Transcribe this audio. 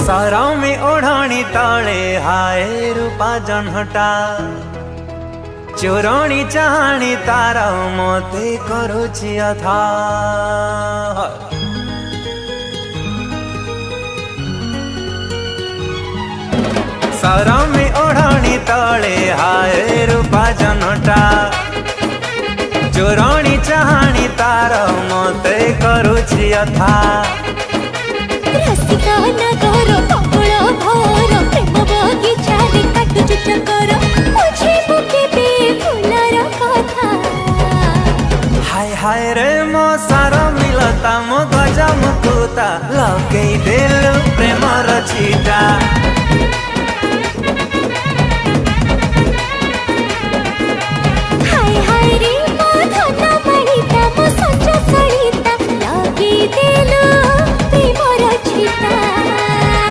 सरमी ओढ़णी तले हाय रूपा जनहटा चोरणी चाहणी तार मते करुछि अथा सरमी ओढ़णी तले हाय रूपा जनहटा चोरणी चाहणी तार मते करुछि अथा रसिका नगर पगल भर प्रेम बगीचा रे काटुछु चकर बुझे बुके बे फुलर कथा हाय हाय रे मो सार मिलता मो गजा मुकुता लगे दिल प्रेमर छीटा।